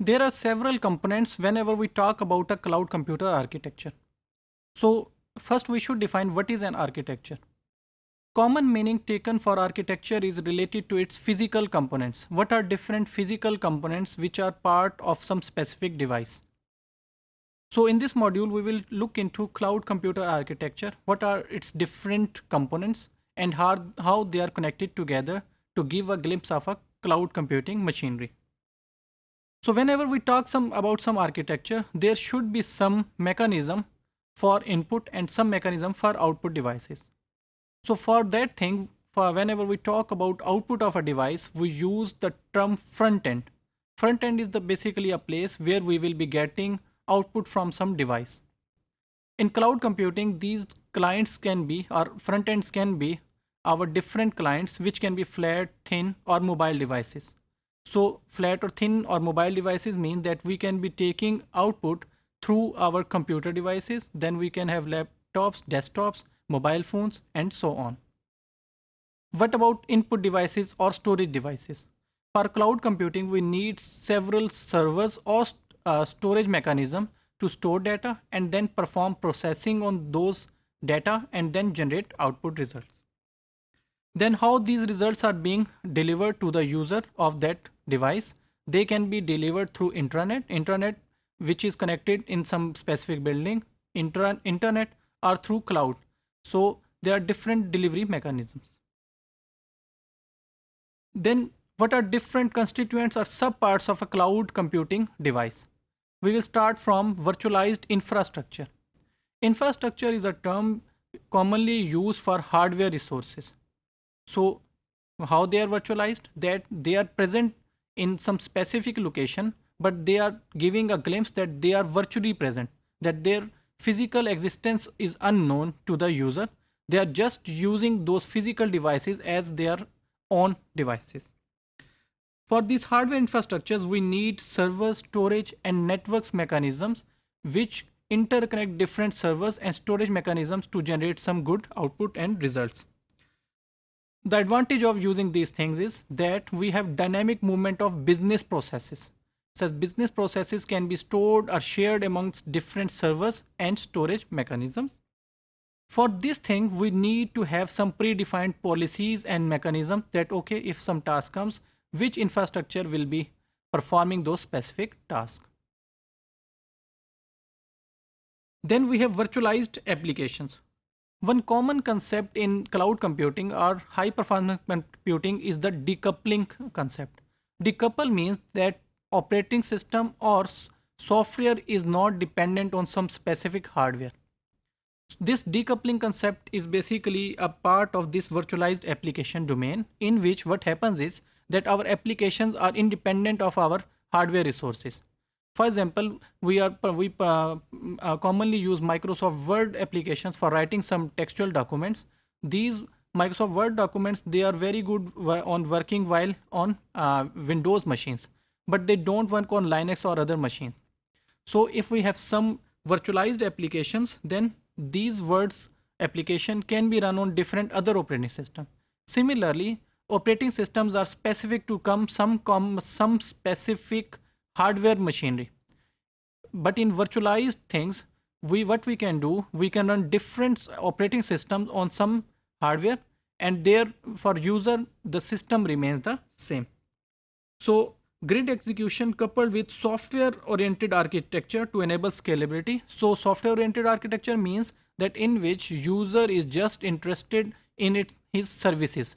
There are several components whenever we talk about a cloud computer architecture. So first we should define what is an architecture. Common meaning taken for architecture is related to its physical components. What are different physical components which are part of some specific device? So in this module, we will look into cloud computer architecture, what are its different components and how they are connected together to give a glimpse of a cloud computing machinery. So whenever we talk about some architecture, there should be some mechanism for input and some mechanism for output devices. So for that thing, for whenever we talk about output of a device, we use the term front end. Front end is basically a place where we will be getting output from some device. In cloud computing, these clients can be, or front ends can be, our different clients which can be flat, thin or mobile devices. So flat or thin or mobile devices mean that we can be taking output through our computer devices, then we can have laptops, desktops, mobile phones and so on. What about input devices or storage devices? For cloud computing, we need several servers or storage mechanism to store data and then perform processing on those data and then generate output results. Then how these results are being delivered to the user of that device? They can be delivered through intranet which is connected in some specific building, internet or through cloud. So there are different delivery mechanisms. Then what are different constituents or subparts of a cloud computing device? We will start from virtualized infrastructure. Infrastructure is a term commonly used for hardware resources. So how they are virtualized? That they are present in some specific location, but they are giving a glimpse that they are virtually present, that their physical existence is unknown to the user. They are just using those physical devices as their own devices. For these hardware infrastructures, we need server, storage and networks mechanisms which interconnect different servers and storage mechanisms to generate some good output and results. The advantage of using these things is that we have dynamic movement of business processes. Such business processes can be stored or shared amongst different servers and storage mechanisms. For this thing, we need to have some predefined policies and mechanisms that, okay, if some task comes, which infrastructure will be performing those specific tasks. Then we have virtualized applications. One common concept in cloud computing or high performance computing is the decoupling concept. Decouple means that operating system or software is not dependent on some specific hardware. This decoupling concept is basically a part of this virtualized application domain, in which what happens is that our applications are independent of our hardware resources. For example, we commonly use Microsoft Word applications for writing some textual documents. These Microsoft Word documents, they are very good on working while on Windows machines, but they don't work on Linux or other machines. So if we have some virtualized applications, then these words application can be run on different other operating systems. Similarly, operating systems are specific to some specific hardware machinery. But in virtualized things, what we can do, we can run different operating systems on some hardware, and there for user the system remains the same. So grid execution coupled with software oriented architecture to enable scalability. So software oriented architecture means that in which user is just interested in his services.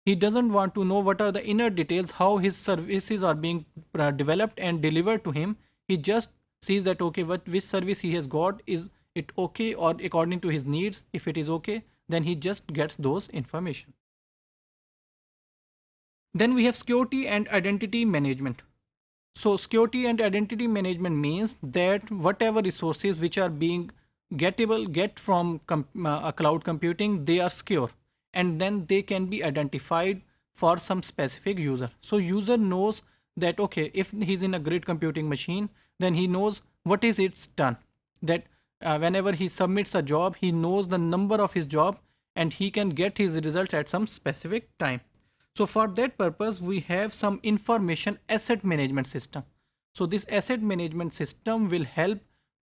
He doesn't want to know what are the inner details, how his services are being developed and delivered to him. He just sees that, okay, which service he has got, is it okay or according to his needs. If it is okay, then he just gets those information. Then we have security and identity management. So security and identity management means that whatever resources which are being get from a cloud computing, they are secure, and then they can be identified for some specific user. So user knows that, okay, if he's in a grid computing machine, then he knows what is it's done. That whenever he submits a job, he knows the number of his job and he can get his results at some specific time. So for that purpose, we have some information asset management system. So this asset management system will help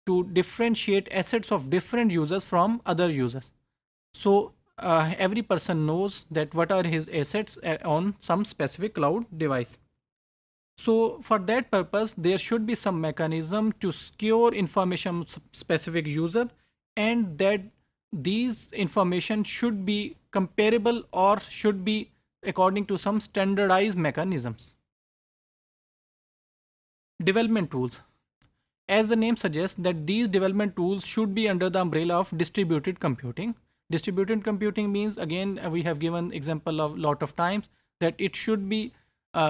to differentiate assets of different users from other users. So every person knows that what are his assets on some specific cloud device. So for that purpose, there should be some mechanism to secure information specific user, and that these information should be comparable or should be according to some standardized mechanisms. Development tools. As the name suggests, that these development tools should be under the umbrella of distributed computing. Distributed computing means, again, we have given example of lot of times, that it should be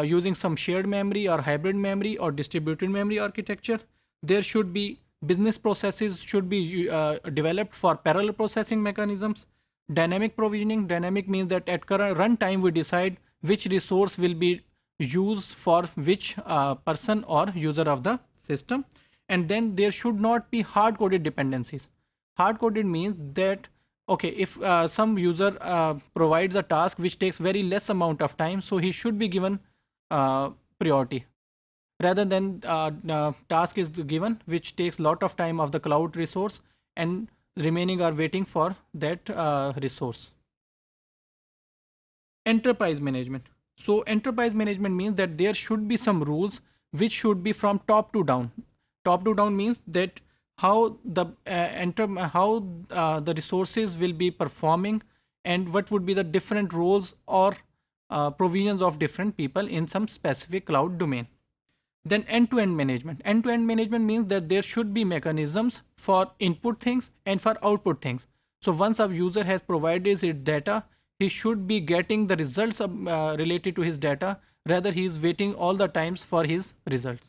using some shared memory or hybrid memory or distributed memory architecture. There should be business processes should be developed for parallel processing mechanisms. Dynamic provisioning. Dynamic means that at current runtime we decide which resource will be used for which person or user of the system. And then there should not be hard-coded dependencies. Hard-coded means that, okay, if some user provides a task which takes very less amount of time, so he should be given priority, rather than task is given which takes lot of time of the cloud resource and remaining are waiting for that resource. Enterprise management. So enterprise management means that there should be some rules which should be from top to down. Top to down means that how the the resources will be performing and what would be the different roles or provisions of different people in some specific cloud domain. Then end-to-end management. End-to-end management means that there should be mechanisms for input things and for output things. So once a user has provided his data, he should be getting the results related to his data, rather he is waiting all the times for his results.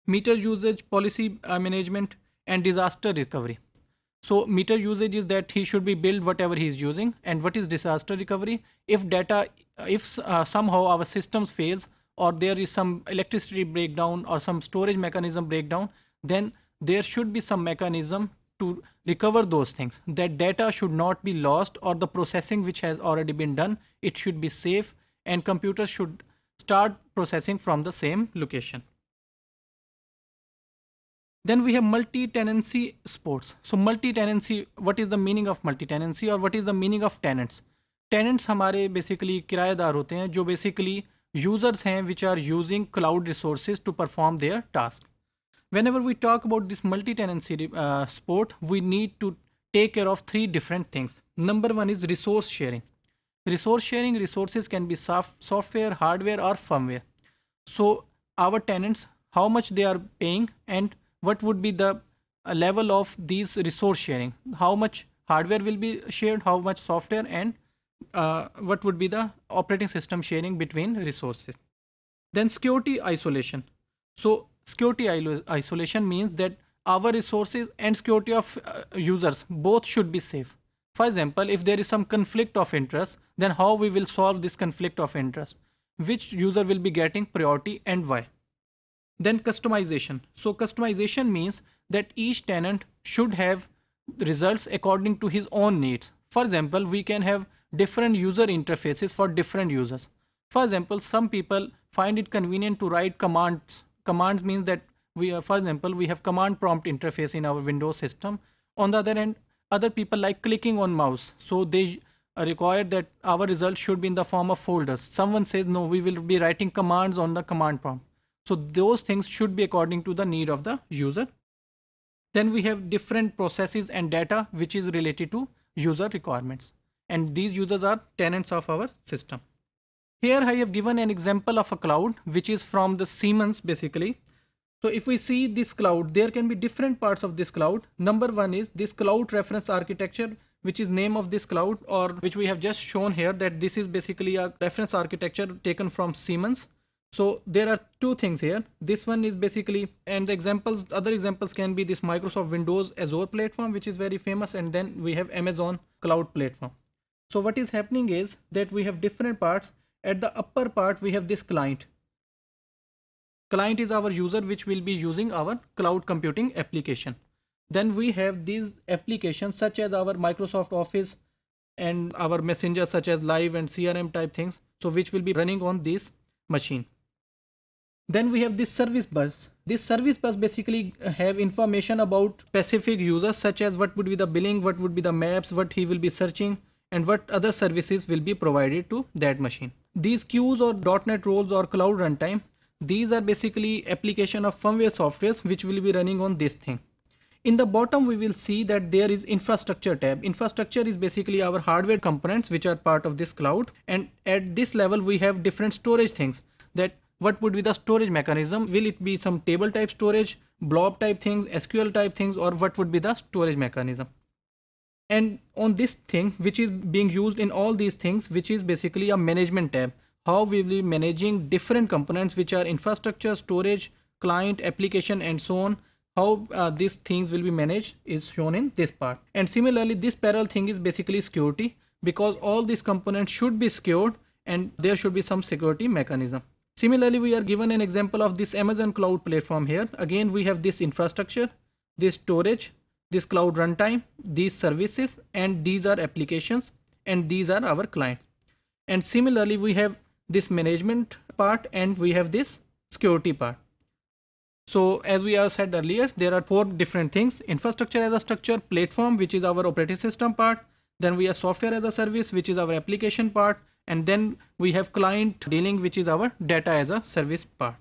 Meter usage, policy management, and disaster recovery. So meter usage is that he should be billed whatever he is using. And what is disaster recovery? If somehow our systems fails, or there is some electricity breakdown or some storage mechanism breakdown, then there should be some mechanism to recover those things. That data should not be lost, or the processing which has already been done, it should be safe, and computers should start processing from the same location. Then we have multi-tenancy supports. So multi-tenancy, what is the meaning of multi-tenancy, or what is the meaning of tenants? Tenants हमारे basically किराएदार होते हैं जो basically users हैं which are using cloud resources to perform their task. Whenever we talk about this multi-tenancy support, we need to take care of three different things. Number one is resource sharing. Resource sharing, resources can be software, hardware, or firmware. So our tenants, how much they are paying, and what would be the level of these resource sharing, how much hardware will be shared, how much software, and what would be the operating system sharing between resources. Then security isolation. So security isolation means that our resources and security of users both should be safe. For example, if there is some conflict of interest, then how we will solve this conflict of interest, which user will be getting priority and why. Then customization. So customization means that each tenant should have results according to his own needs. For example, we can have different user interfaces for different users. For example, some people find it convenient to write commands. Commands means that for example, we have command prompt interface in our Windows system. On the other hand, other people like clicking on mouse. So they require that our results should be in the form of folders. Someone says, no, we will be writing commands on the command prompt. So those things should be according to the need of the user. Then we have different processes and data which is related to user requirements. And these users are tenants of our system. Here I have given an example of a cloud which is from the Siemens basically. So if we see this cloud, there can be different parts of this cloud. Number one is this cloud reference architecture, which is name of this cloud, or which we have just shown here, that this is basically a reference architecture taken from Siemens. So there are two things here. This one is basically, and the examples, other examples can be this Microsoft Windows Azure platform, which is very famous, and then we have Amazon cloud platform. So what is happening is that we have different parts. At the upper part, we have this client. Client is our user which will be using our cloud computing application. Then we have these applications such as our Microsoft Office and our messenger such as Live and CRM type things. So which will be running on this machine. Then we have this service bus. This service bus basically have information about specific users, such as what would be the billing, what would be the maps, what he will be searching, and what other services will be provided to that machine. These queues or .NET roles or cloud runtime, these are basically application of firmware softwares which will be running on this thing. In the bottom we will see that there is infrastructure tab. Infrastructure is basically our hardware components which are part of this cloud, and at this level we have different storage things. That what would be the storage mechanism? Will it be some table type storage, blob type things, SQL type things, or what would be the storage mechanism? And on this thing which is being used in all these things, which is basically a management tab, how we will be managing different components which are infrastructure, storage, client, application, and so on. How these things will be managed is shown in this part. And similarly, this parallel thing is basically security, because all these components should be secured and there should be some security mechanism. Similarly, we are given an example of this Amazon cloud platform here. Again, we have this infrastructure, this storage, this cloud runtime, these services, and these are applications, and these are our clients. And similarly, we have this management part and we have this security part. So as we have said earlier, there are four different things: infrastructure as a structure, platform, which is our operating system part, then we have software as a service, which is our application part, and then we have client dealing, which is our data as a service part.